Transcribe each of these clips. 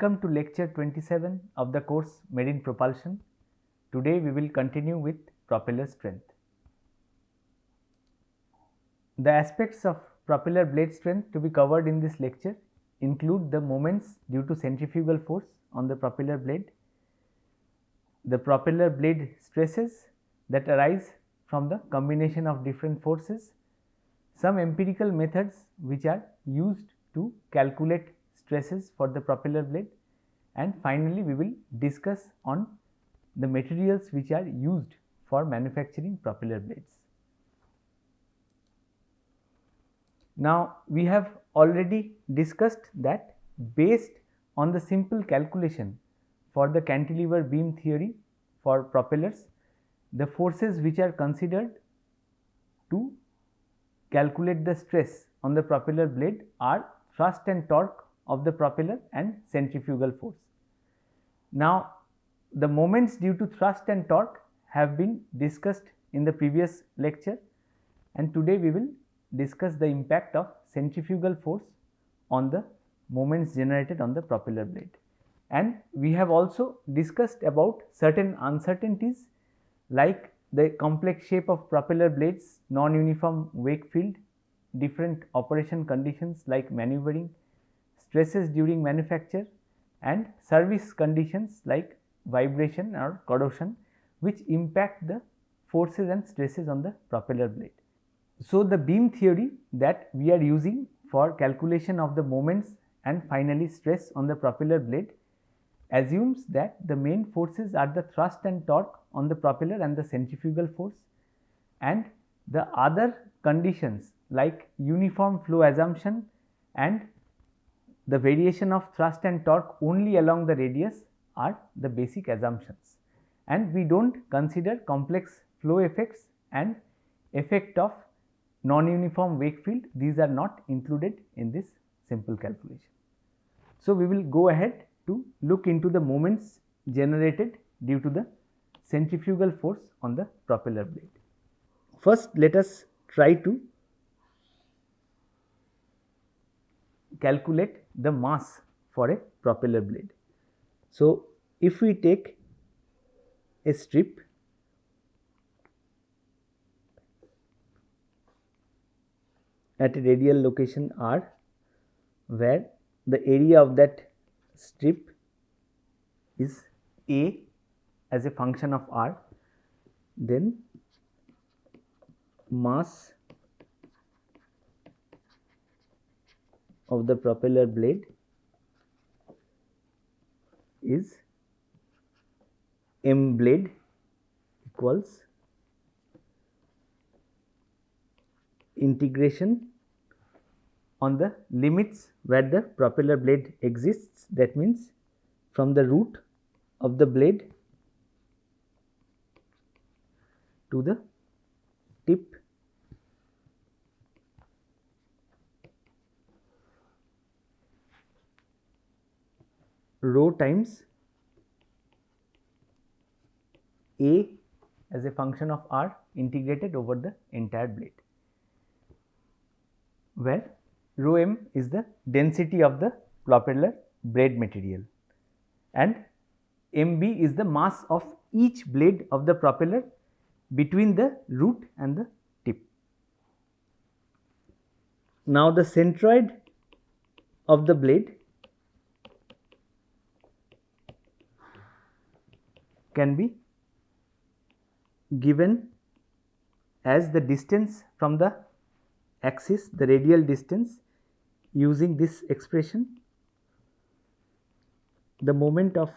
Welcome to lecture 27 of the course Marine Propulsion. Today we will continue with propeller strength. The aspects of propeller blade strength to be covered in this lecture include the moments due to centrifugal force on the propeller blade, the propeller blade stresses that arise from the combination of different forces, some empirical methods which are used to calculate stresses for the propeller blade, and finally we will discuss on the materials which are used for manufacturing propeller blades. Now, we have already discussed that based on the simple calculation for the cantilever beam theory for propellers, the forces which are considered to calculate the stress on the propeller blade are thrust and torque of the propeller and centrifugal force. Now, the moments due to thrust and torque have been discussed in the previous lecture, and today we will discuss the impact of centrifugal force on the moments generated on the propeller blade. And we have also discussed about certain uncertainties like the complex shape of propeller blades, non-uniform wake field, different operation conditions like maneuvering, stresses during manufacture, and service conditions like vibration or corrosion, which impact the forces and stresses on the propeller blade. So, the beam theory that we are using for calculation of the moments and finally stress on the propeller blade assumes that the main forces are the thrust and torque on the propeller and the centrifugal force, and the other conditions like uniform flow assumption and the variation of thrust and torque only along the radius are the basic assumptions, and we do not consider complex flow effects and effect of non-uniform wake field. These are not included in this simple calculation. So, we will go ahead to look into the moments generated due to the centrifugal force on the propeller blade. First, let us try to calculate the mass for a propeller blade. So, if we take a strip at a radial location r, where the area of that strip is A as a function of r, then mass of the propeller blade is m blade equals integration on the limits where the propeller blade exists, that means from the root of the blade to the tip rho times A as a function of r integrated over the entire blade, where rho m is the density of the propeller blade material and mb is the mass of each blade of the propeller between the root and the tip. Now, the centroid of the blade can be given as the distance from the axis, the radial distance, using this expression. The moment of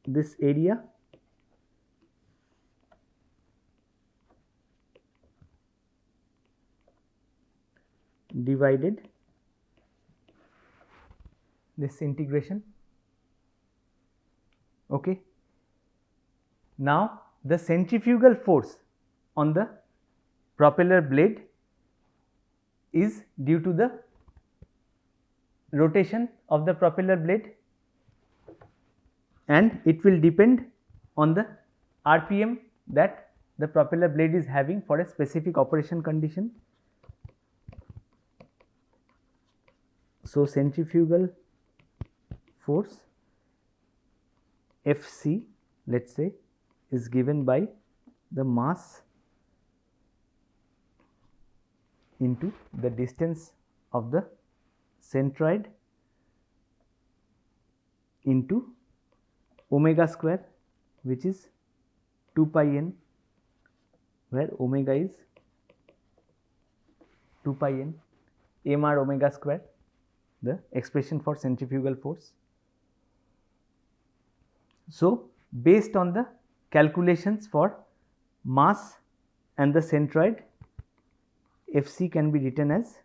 this area divided this integration. Okay. Now, the centrifugal force on the propeller blade is due to the rotation of the propeller blade, and it will depend on the RPM that the propeller blade is having for a specific operation condition. So, centrifugal force Fc, let us say, is given by the mass into the distance of the centroid into omega square, which is 2 pi n, where omega is 2 pi n, mr omega square, the expression for centrifugal force. So, based on the calculations for mass and the centroid, Fc can be written as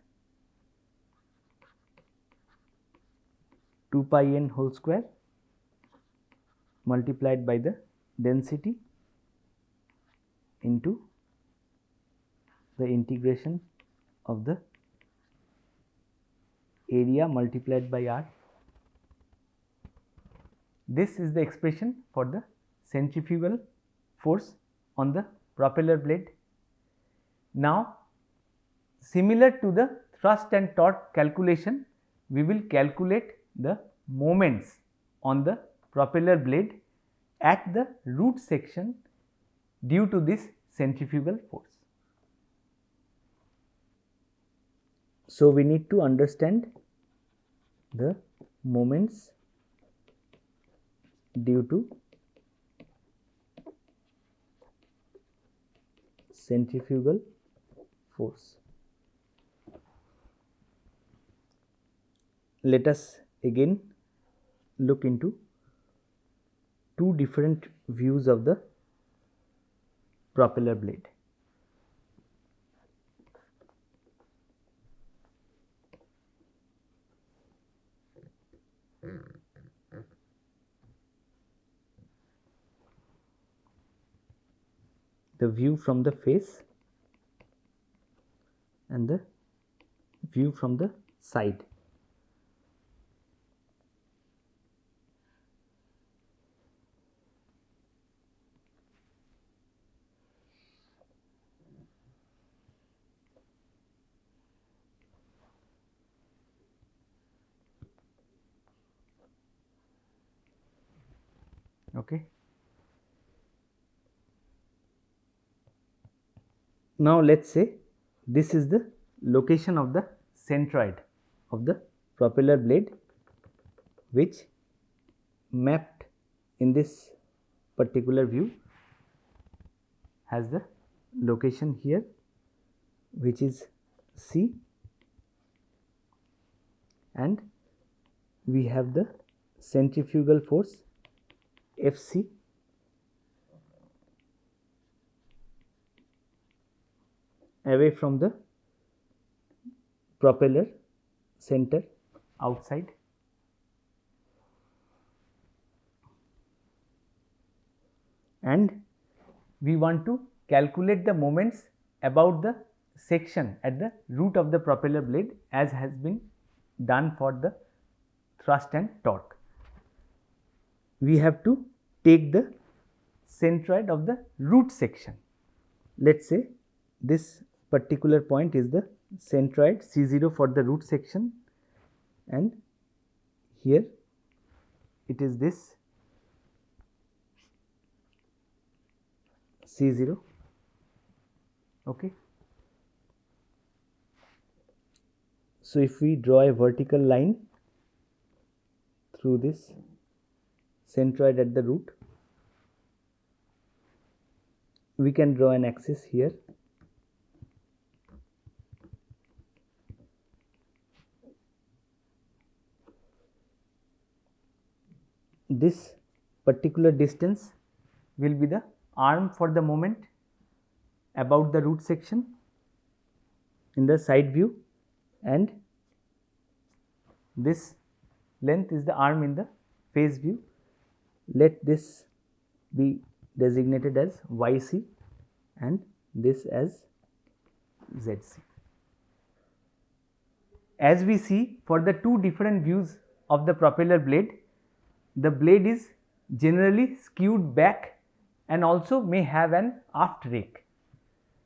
2 pi n whole square multiplied by the density into the integration of the area multiplied by r. This is the expression for the centrifugal force on the propeller blade. Now, similar to the thrust and torque calculation, we will calculate the moments on the propeller blade at the root section due to this centrifugal force. So, we need to understand the moments due to centrifugal force. Let us again look into two different views of the propeller blade. The view from the face and the view from the side. Okay. Now, let us say this is the location of the centroid of the propeller blade, which mapped in this particular view has the location here, which is C, and we have the centrifugal force Fc away from the propeller center outside. And we want to calculate the moments about the section at the root of the propeller blade as has been done for the thrust and torque. We have to take the centroid of the root section. Let us say this particular point is the centroid C0 for the root section, and here it is this C0. Okay. So, if we draw a vertical line through this centroid at the root, we can draw an axis here. This particular distance will be the arm for the moment about the root section in the side view, and this length is the arm in the face view. Let this be designated as YC and this as ZC. As we see, for the two different views of the propeller blade, the blade is generally skewed back and also may have an aft rake.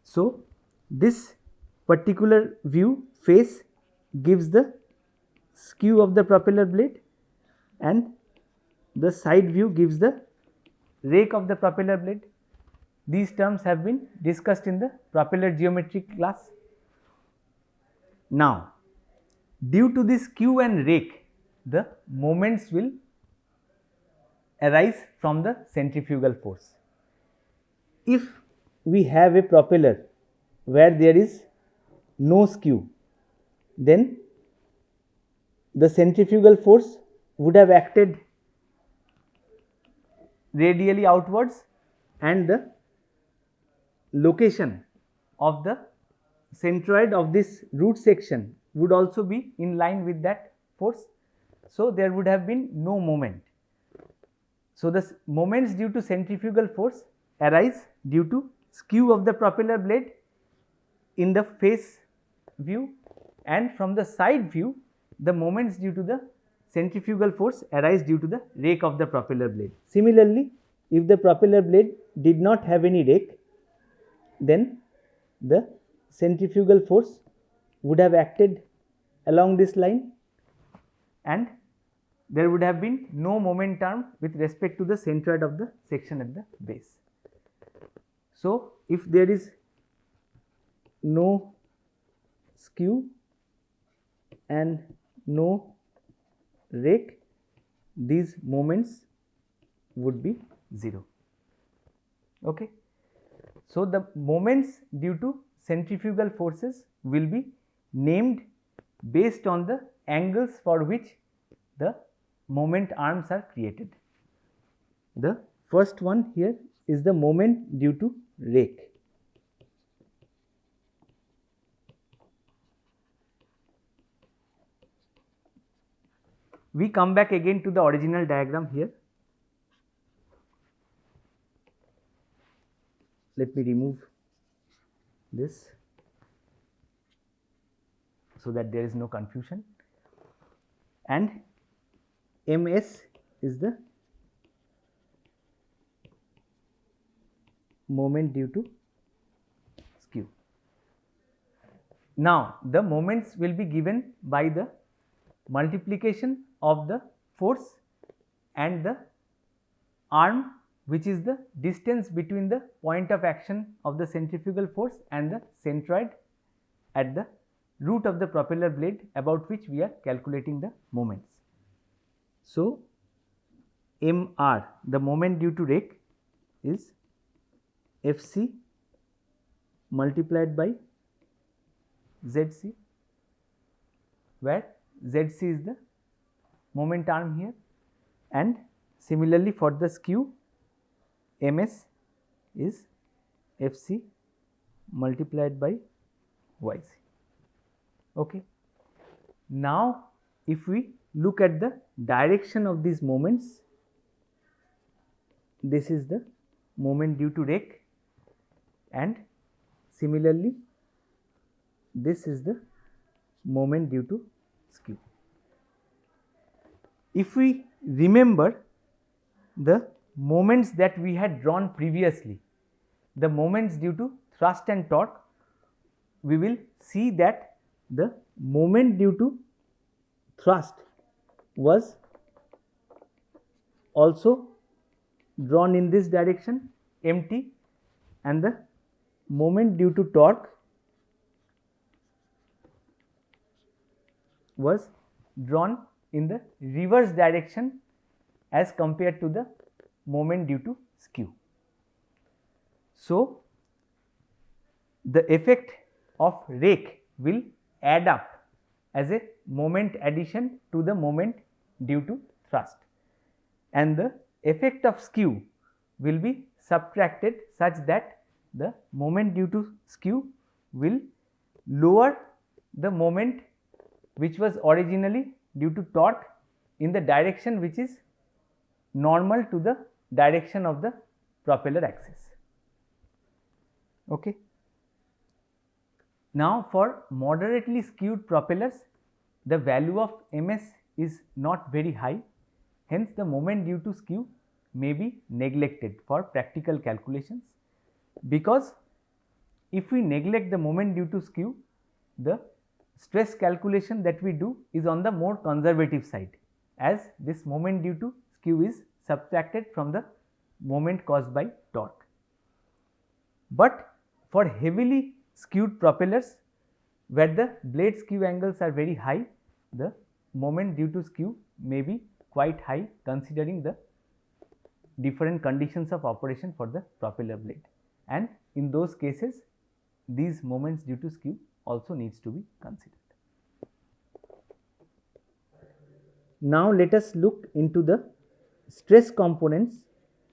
So, this particular view face gives the skew of the propeller blade, and the side view gives the rake of the propeller blade. These terms have been discussed in the propeller geometry class. Now, due to this skew and rake, the moments will arise from the centrifugal force. If we have a propeller where there is no skew, then the centrifugal force would have acted radially outwards, and the location of the centroid of this root section would also be in line with that force. So, there would have been no moment. So, the moments due to centrifugal force arise due to skew of the propeller blade in the face view, and from the side view the moments due to the centrifugal force arise due to the rake of the propeller blade. Similarly, if the propeller blade did not have any rake, then the centrifugal force would have acted along this line, and there would have been no moment term with respect to the centroid of the section at the base. So, if there is no skew and no rake, these moments would be 0. Okay. So, the moments due to centrifugal forces will be named based on the angles for which the moment arms are created. The first one here is the moment due to rake. We come back again to the original diagram here. Let me remove this so that there is no confusion, and MS is the moment due to skew. Now, the moments will be given by the multiplication of the force and the arm, which is the distance between the point of action of the centrifugal force and the centroid at the root of the propeller blade, about which we are calculating the moments. So, MR, the moment due to rake, is FC multiplied by ZC, where ZC is the moment arm here, and similarly for the skew, MS is FC multiplied by YC. Okay. Now, if we look at the direction of these moments, this is the moment due to rake, and similarly this is the moment due to skew. If we remember the moments that we had drawn previously, the moments due to thrust and torque, we will see that the moment due to thrust was also drawn in this direction, MT, and the moment due to torque was drawn in the reverse direction as compared to the moment due to skew. So, the effect of rake will add up as a moment addition to the moment due to thrust, and the effect of skew will be subtracted such that the moment due to skew will lower the moment which was originally due to torque in the direction which is normal to the direction of the propeller axis. Okay. Now, for moderately skewed propellers, the value of MS is not very high, hence the moment due to skew may be neglected for practical calculations, because if we neglect the moment due to skew, the stress calculation that we do is on the more conservative side. as this moment due to skew is subtracted from the moment caused by torque. But for heavily skewed propellers where the blade skew angles are very high, the moment due to skew may be quite high considering the different conditions of operation for the propeller blade, and in those cases these moments due to skew also needs to be considered. Now let us look into the stress components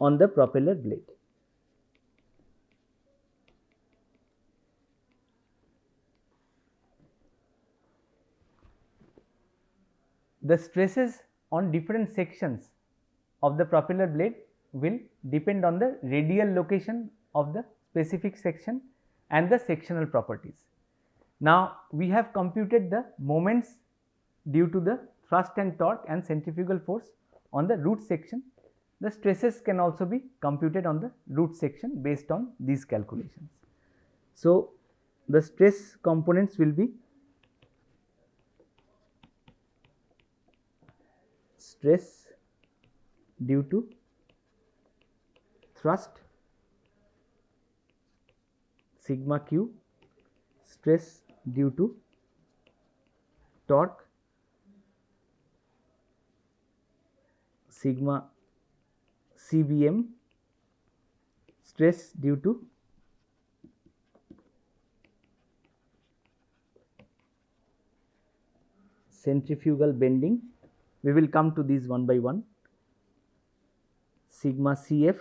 on the propeller blade. The stresses on different sections of the propeller blade will depend on the radial location of the specific section and the sectional properties. Now we have computed the moments due to the thrust and torque and centrifugal force on the root section. The stresses can also be computed on the root section based on these calculations. So the stress components will be stress due to thrust sigma q, stress due to torque sigma cbm, stress due to centrifugal bending. We will come to these one by one. Sigma cf,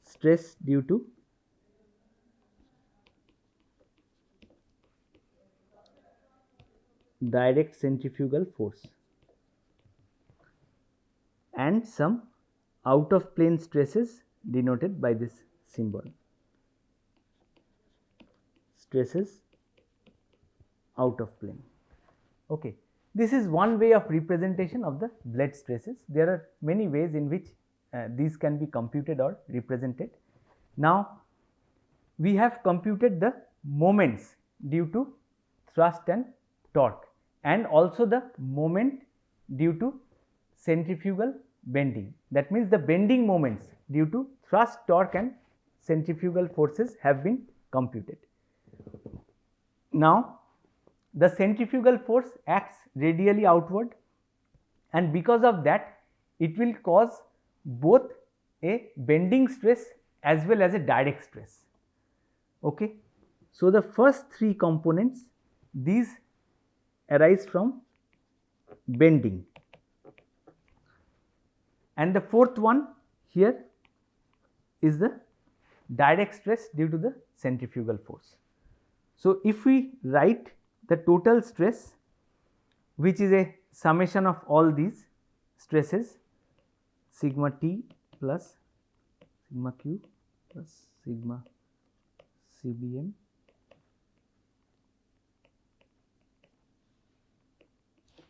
stress due to direct centrifugal force, and some out of plane stresses denoted by this symbol, stresses out of plane. Okay. This is one way of representation of the blade stresses. There are many ways in which these can be computed or represented. Now we have computed the moments due to thrust and torque, and also the moment due to centrifugal bending. That means the bending moments due to thrust, torque and centrifugal forces have been computed. Now the centrifugal force acts radially outward, and because of that it will cause both a bending stress as well as a direct stress. Okay. So the first three components, these arise from bending, and the fourth one here is the direct stress due to the centrifugal force. So if we write the total stress, which is a summation of all these stresses, sigma t plus sigma q plus sigma cbm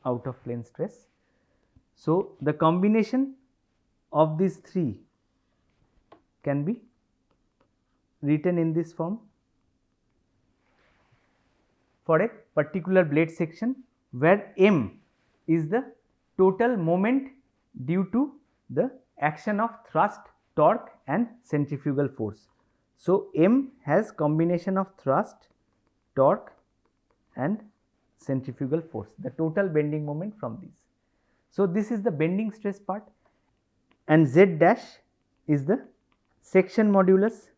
out of plane stress. So the combination of these three can be written in this form: for a particular blade section where m is the total moment due to the action of thrust, torque and centrifugal force. So m has combination of thrust, torque and centrifugal force, the total bending moment from these. So this is the bending stress part, and z dash is the section modulus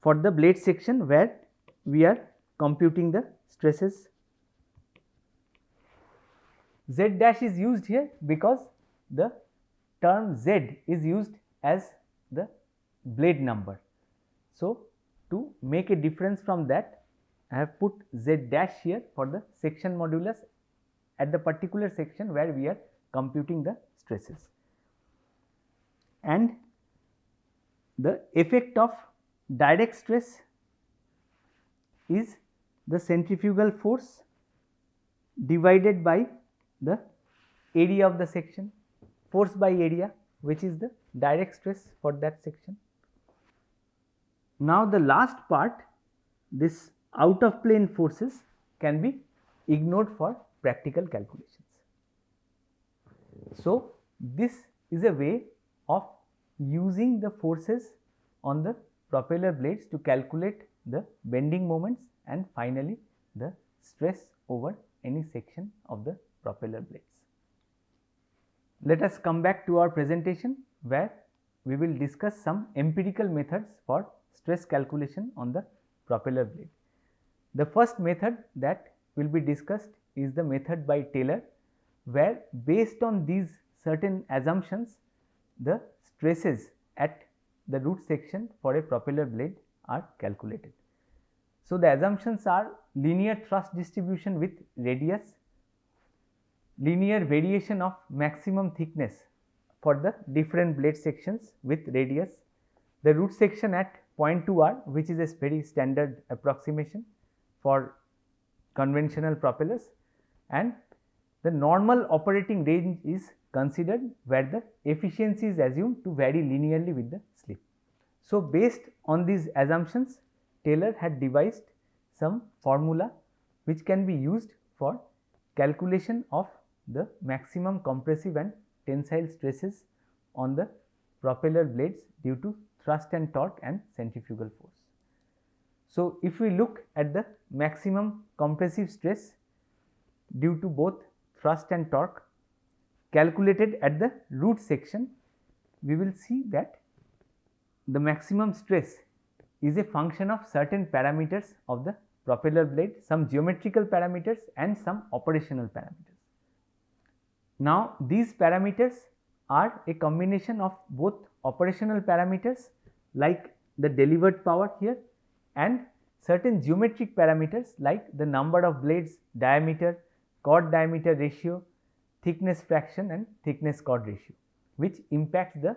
for the blade section where we are computing the stresses. Z dash is used here because the term Z is used as the blade number. So to make a difference from that, I have put Z dash here for the section modulus at the particular section where we are computing the stresses. And the effect of direct stress is the centrifugal force divided by the area of the section, force by area, which is the direct stress for that section. Now the last part, this out of plane forces, can be ignored for practical calculations. So, this is a way of using the forces on the propeller blades to calculate the bending moments and finally the stress over any section of the propeller blades. Let us come back to our presentation where we will discuss some empirical methods for stress calculation on the propeller blade. The first method that will be discussed is the method by Taylor, where based on these certain assumptions the stresses at the root section for a propeller blade are calculated. So, the assumptions are linear thrust distribution with radius, linear variation of maximum thickness for the different blade sections with radius, the root section at 0.2 r, which is a very standard approximation for conventional propellers, and the normal operating range is considered where the efficiency is assumed to vary linearly with the slip. So, based on these assumptions, Taylor had devised some formula which can be used for calculation of the maximum compressive and tensile stresses on the propeller blades due to thrust and torque and centrifugal force. So, if we look at the maximum compressive stress due to both thrust and torque calculated at the root section, we will see that the maximum stress is a function of certain parameters of the propeller blade, some geometrical parameters and some operational parameters. Now, these parameters are a combination of both operational parameters like the delivered power here and certain geometric parameters like the number of blades, diameter, chord diameter ratio, thickness fraction and thickness chord ratio, which impacts the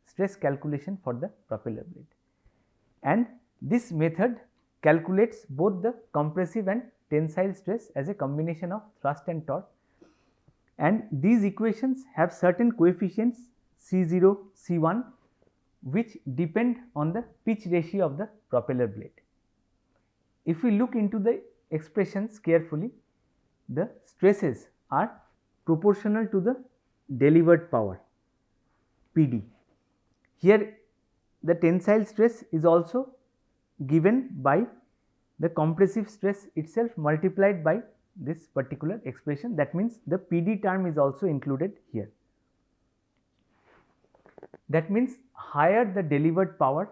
stress calculation for the propeller blade. And this method calculates both the compressive and tensile stress as a combination of thrust and torque, and these equations have certain coefficients C0, C1 which depend on the pitch ratio of the propeller blade. If we look into the expressions carefully, the stresses are proportional to the delivered power PD. Here the tensile stress is also given by the compressive stress itself multiplied by this particular expression. That means the PD term is also included here. That means higher the delivered power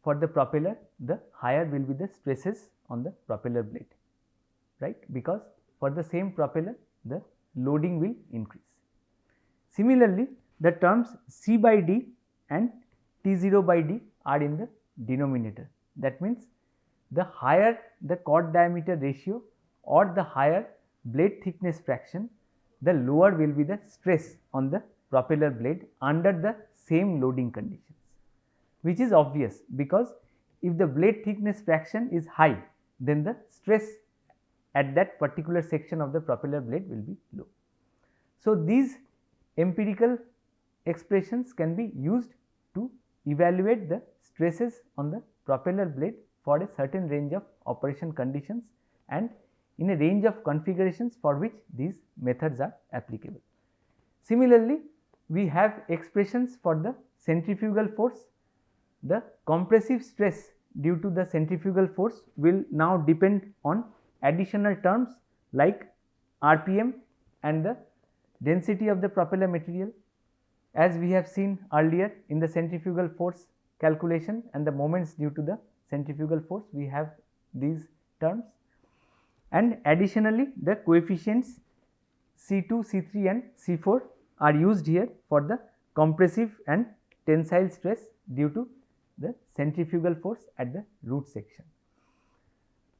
for the propeller, the higher will be the stresses on the propeller blade, right, because for the same propeller the loading will increase. Similarly, the terms C by D and T0 by D are in the denominator. That means the higher the chord diameter ratio or the higher blade thickness fraction, the lower will be the stress on the propeller blade under the same loading conditions, which is obvious because if the blade thickness fraction is high, then the stress at that particular section of the propeller blade will be low. So, these empirical expressions can be used to evaluate the stresses on the propeller blade for a certain range of operation conditions and in a range of configurations for which these methods are applicable. Similarly, we have expressions for the centrifugal force. The compressive stress due to the centrifugal force will now depend on additional terms like RPM and the density of the propeller material. As we have seen earlier in the centrifugal force calculation and the moments due to the centrifugal force, we have these terms, and additionally the coefficients C2, C3 and C4 are used here for the compressive and tensile stress due to the centrifugal force at the root section.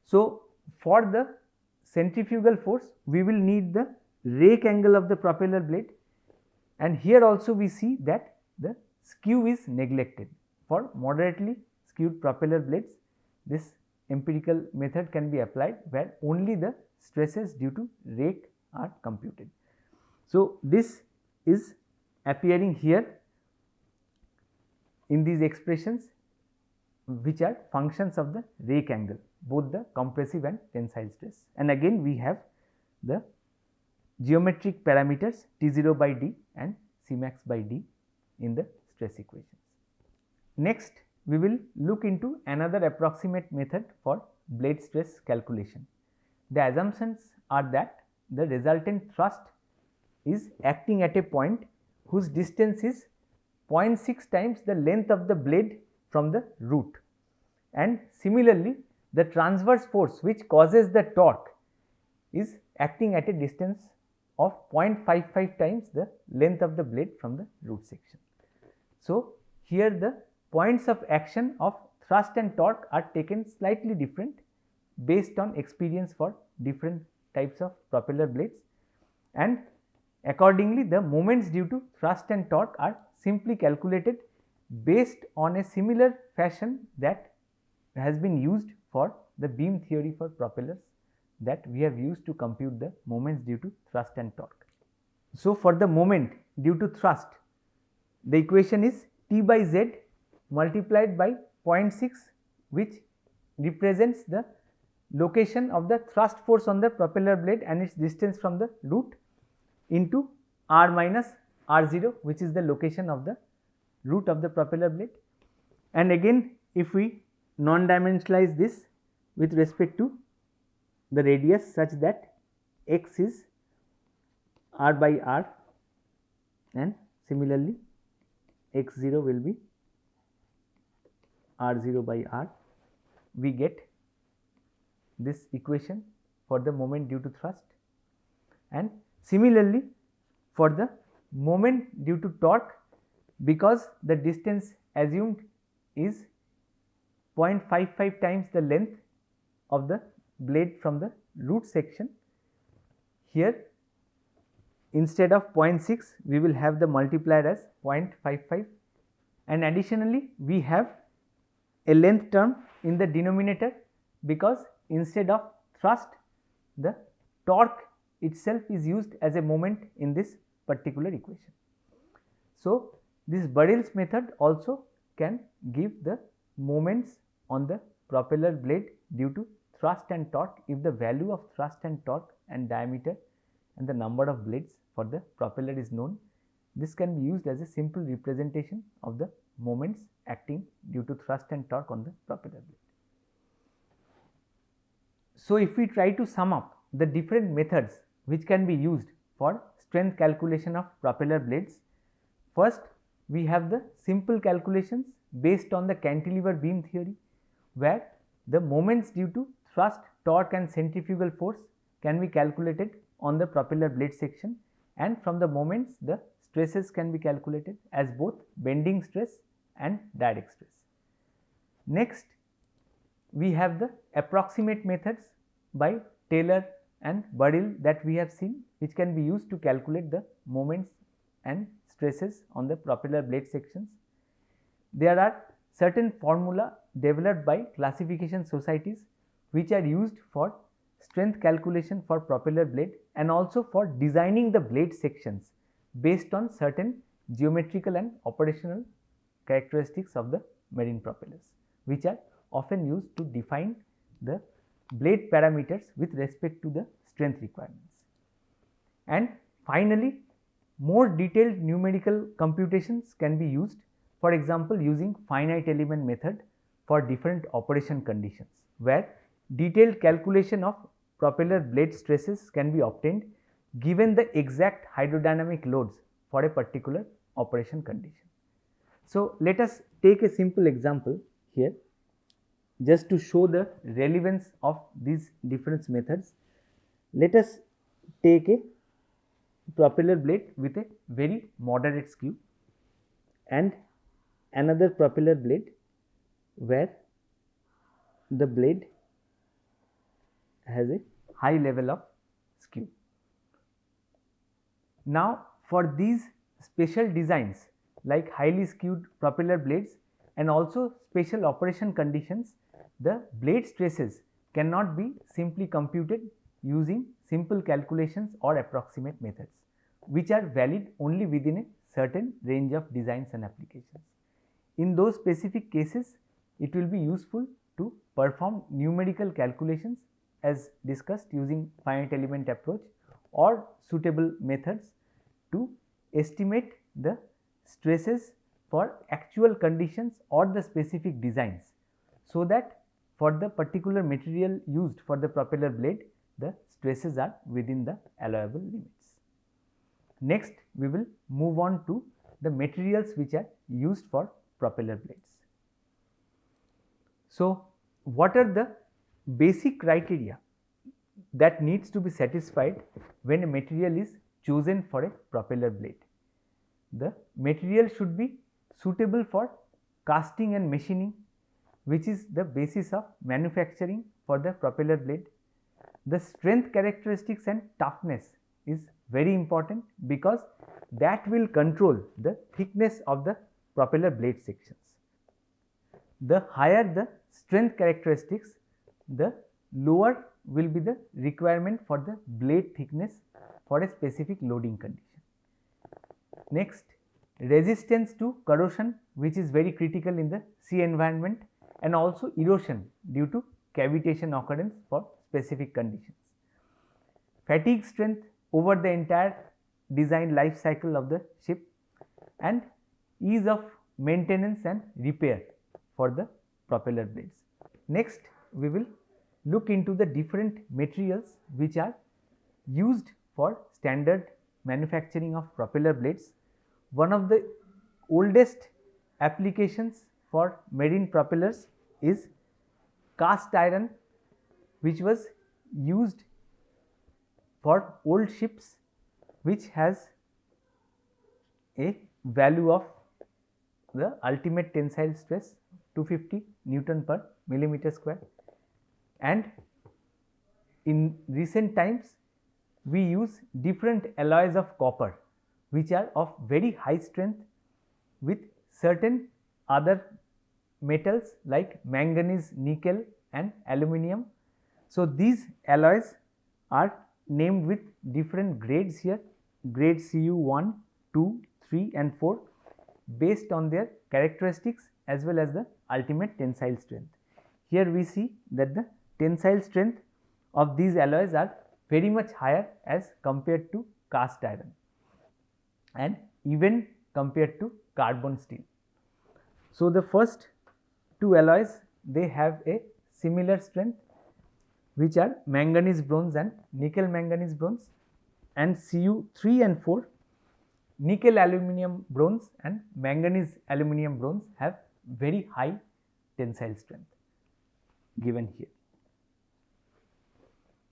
So, for the centrifugal force we will need the rake angle of the propeller blade, and here also we see that the skew is neglected. For moderately skewed propeller blades, this empirical method can be applied where only the stresses due to rake are computed. So, this is appearing here in these expressions which are functions of the rake angle, both the compressive and tensile stress, and again we have the geometric parameters T0 by d and Cmax by d in the stress equations. Next, we will look into another approximate method for blade stress calculation. The assumptions are that the resultant thrust is acting at a point whose distance is 0.6 times the length of the blade from the root, and similarly the transverse force which causes the torque is acting at a distance of 0.55 times the length of the blade from the root section. So, here the points of action of thrust and torque are taken slightly different based on experience for different types of propeller blades, and accordingly the moments due to thrust and torque are simply calculated based on a similar fashion that has been used for the beam theory for propellers that we have used to compute the moments due to thrust and torque. So, for the moment due to thrust, the equation is T by Z multiplied by 0.6, which represents the location of the thrust force on the propeller blade and its distance from the root, into r minus r0, which is the location of the root of the propeller blade. And again, if we non-dimensionalize this with respect to the radius such that x is r by r, and similarly x0 will be r0 by r, we get this equation for the moment due to thrust. And similarly for the moment due to torque, because the distance assumed is 0.55 times the length of the blade from the root section, here instead of 0.6 we will have the multiplier as 0.55, and additionally we have a length term in the denominator, because instead of thrust the torque itself is used as a moment in this particular equation. So, this Burrell's method also can give the moments on the propeller blade due to thrust and torque if the value of thrust and torque and diameter and the number of blades for the propeller is known. This can be used as a simple representation of the moments acting due to thrust and torque on the propeller blade. So, if we try to sum up the different methods which can be used for strength calculation of propeller blades, first we have the simple calculations based on the cantilever beam theory, where the moments due to thrust, torque and centrifugal force can be calculated on the propeller blade section, and from the moments the stresses can be calculated as both bending stress and direct stress. Next, we have the approximate methods by Taylor and Burrell that we have seen, which can be used to calculate the moments and stresses on the propeller blade sections. There are certain formula developed by classification societies which are used for strength calculation for propeller blade and also for designing the blade sections based on certain geometrical and operational characteristics of the marine propellers, which are often used to define the blade parameters with respect to the strength requirements. And finally, more detailed numerical computations can be used, for example using finite element method for different operation conditions, where detailed calculation of propeller blade stresses can be obtained given the exact hydrodynamic loads for a particular operation condition. So, let us take a simple example here just to show the relevance of these different methods. Let us take a propeller blade with a very moderate skew and another propeller blade where the blade has a high level of skew. Now, for these special designs like highly skewed propeller blades and also special operation conditions, the blade stresses cannot be simply computed using simple calculations or approximate methods, which are valid only within a certain range of designs and applications. In those specific cases, it will be useful to perform numerical calculations as discussed using finite element approach or suitable methods to estimate the stresses for actual conditions or the specific designs, so that for the particular material used for the propeller blade, the stresses are within the allowable limits. Next, we will move on to the materials which are used for propeller blades. So, what are the basic criteria that needs to be satisfied when a material is chosen for a propeller blade? The material should be suitable for casting and machining, which is the basis of manufacturing for the propeller blade. The strength characteristics and toughness is very important, because that will control the thickness of the propeller blade sections. The higher the strength characteristics, the lower will be the requirement for the blade thickness for a specific loading condition. Next, resistance to corrosion, which is very critical in the sea environment, and also erosion due to cavitation occurrence for specific conditions. Fatigue strength over the entire design life cycle of the ship, and ease of maintenance and repair for the propeller blades. Next, we will look into the different materials which are used for standard manufacturing of propeller blades. One of the oldest applications for marine propellers is cast iron, which was used for old ships, which has a value of the ultimate tensile stress 250 Newton per millimeter square. And in recent times, we use different alloys of copper, which are of very high strength, with certain other metals like manganese, nickel and aluminum. So, these alloys are named with different grades here, grade Cu 1, 2, 3 and 4, based on their characteristics as well as the ultimate tensile strength. Here we see that the tensile strength of these alloys are very much higher as compared to cast iron, and even compared to carbon steel. So, the first two alloys, they have a similar strength, which are manganese bronze and nickel manganese bronze, and Cu 3 and 4, nickel aluminum bronze and manganese aluminum bronze, have very high tensile strength given here.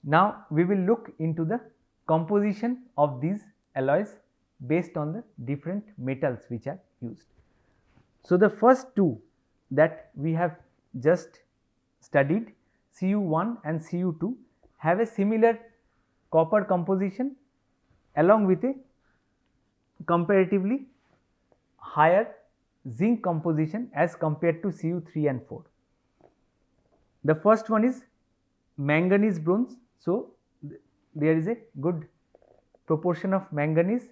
Now, we will look into the composition of these alloys based on the different metals which are used. So, the first two that we have just studied, Cu1 and Cu2, have a similar copper composition along with a comparatively higher zinc composition as compared to Cu3 and 4. The first one is manganese bronze. So, there is a good proportion of manganese,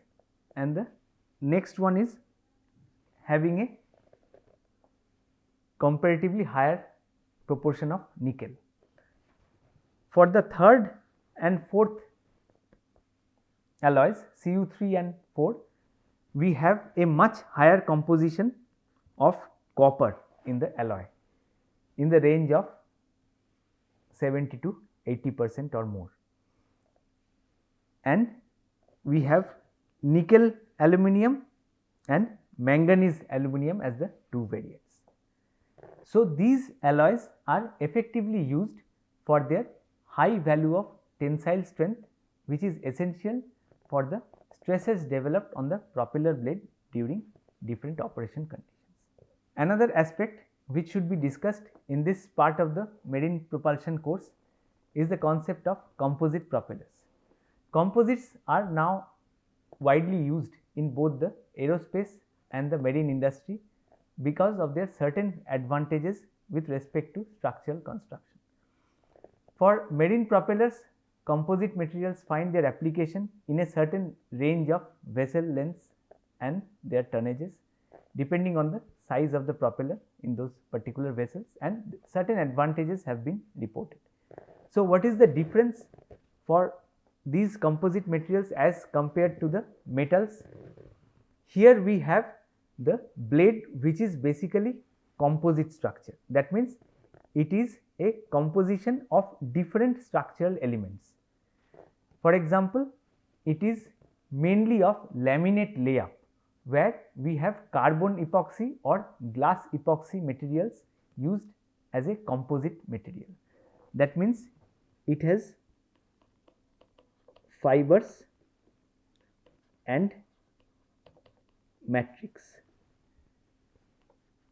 and the next one is having a comparatively higher proportion of nickel. For the third and fourth alloys, Cu3 and 4, we have a much higher composition of copper in the alloy, in the range of 70 to 80% or more, and we have nickel aluminum and manganese aluminum as the two variants. So, these alloys are effectively used for their high value of tensile strength, which is essential for the stresses developed on the propeller blade during different operation conditions. Another aspect which should be discussed in this part of the marine propulsion course is the concept of composite propellers. Composites are now widely used in both the aerospace and the marine industry because of their certain advantages with respect to structural construction. For marine propellers, composite materials find their application in a certain range of vessel lengths and their tonnages, depending on the size of the propeller in those particular vessels, and certain advantages have been reported. So, what is the difference for these composite materials as compared to the metals. Here we have the blade, which is basically composite structure. That means it is a composition of different structural elements. For example, it is mainly of laminate layup, where we have carbon epoxy or glass epoxy materials used as a composite material. That means it has fibers and matrix.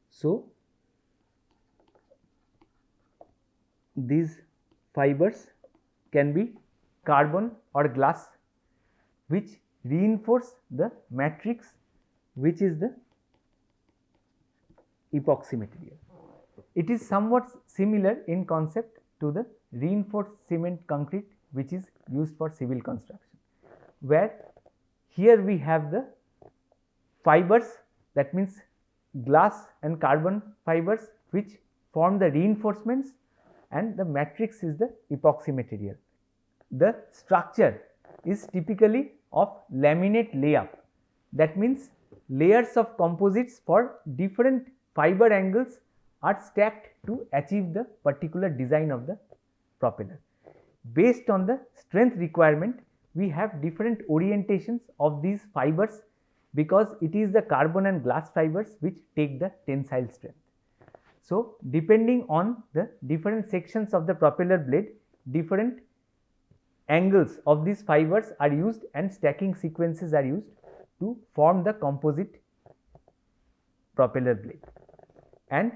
So, these fibers can be carbon or glass, which reinforce the matrix, which is the epoxy material. It is somewhat similar in concept to the reinforced cement concrete, which is used for civil construction, where here we have the fibers, that means glass and carbon fibers, which form the reinforcements, and the matrix is the epoxy material. The structure is typically of laminate layup. That means layers of composites for different fiber angles are stacked to achieve the particular design of the propeller. Based on the strength requirement, we have different orientations of these fibers, because it is the carbon and glass fibers which take the tensile strength. So, depending on the different sections of the propeller blade, different angles of these fibers are used and stacking sequences are used to form the composite propeller blade. And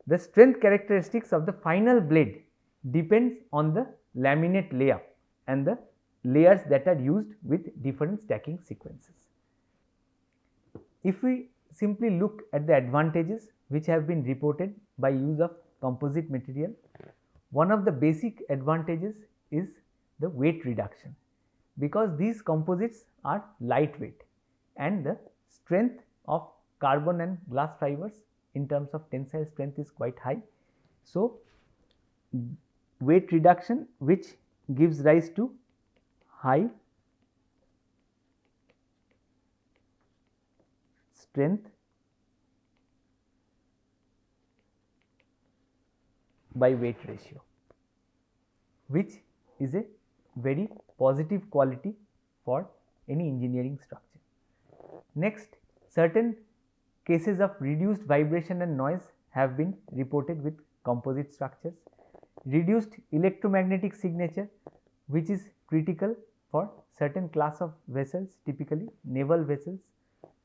the strength characteristics of the final blade depends on the laminate layup and the layers that are used with different stacking sequences. If we simply look at the advantages which have been reported by use of composite material, one of the basic advantages is the weight reduction, because these composites are lightweight and the strength of carbon and glass fibers in terms of tensile strength is quite high. So, weight reduction, which gives rise to high strength by weight ratio, which is a very positive quality for any engineering structure. Next, certain cases of reduced vibration and noise have been reported with composite structures. Reduced electromagnetic signature, which is critical for certain class of vessels, typically naval vessels,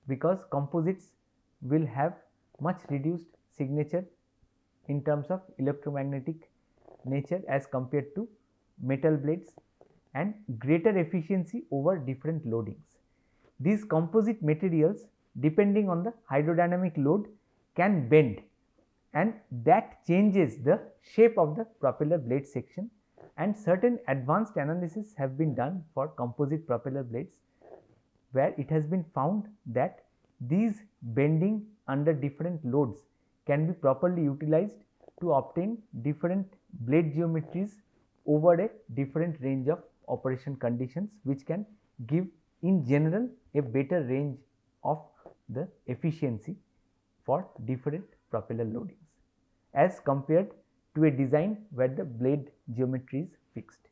because composites will have much reduced signature in terms of electromagnetic nature as compared to metal blades, and greater efficiency over different loadings. These composite materials, depending on the hydrodynamic load, can bend, and that changes the shape of the propeller blade section, and certain advanced analysis have been done for composite propeller blades, where it has been found that these bending under different loads can be properly utilized to obtain different blade geometries over a different range of operation conditions, which can give in general a better range of the efficiency for different propeller loadings as compared to a design where the blade geometry is fixed.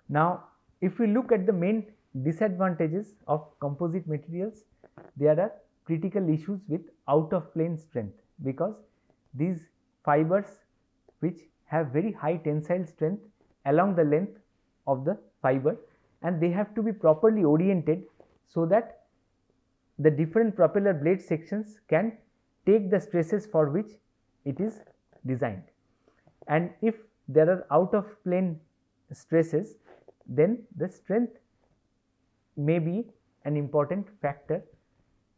Now, if we look at the main disadvantages of composite materials, there are critical issues with out of plane strength, because these fibers which have very high tensile strength along the length of the fiber, and they have to be properly oriented so that the different propeller blade sections can take the stresses for which it is designed. And if there are out of plane stresses, then the strength may be an important factor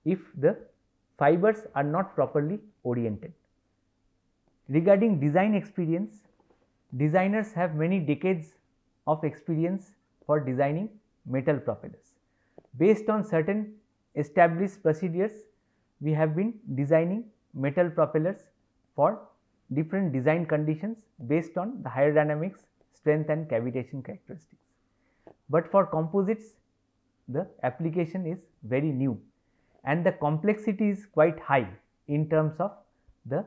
if the fibers are not properly oriented. Regarding design experience, designers have many decades of experience for designing metal propellers. Based on certain established procedures, we have been designing metal propellers for different design conditions based on the hydrodynamics, strength and cavitation characteristics. but for composites the application is very new and the complexity is quite high in terms of the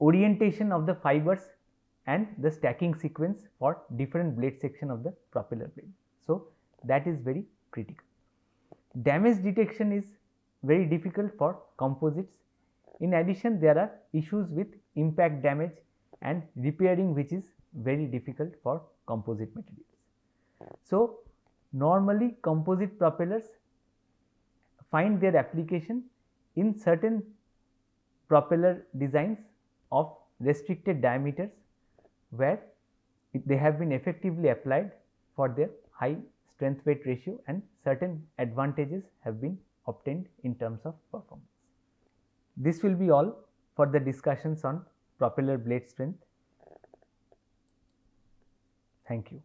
orientation of the fibers and the stacking sequence for different blade section of the propeller blade. So, that is very critical. Damage detection is very difficult for composites. In addition, there are issues with impact damage and repairing, which is very difficult for composite materials. So, normally composite propellers find their application in certain propeller designs of restricted diameters where they have been effectively applied for their high strength weight ratio and certain advantages have been obtained in terms of performance. This will be all for the discussions on propeller blade strength. Thank you.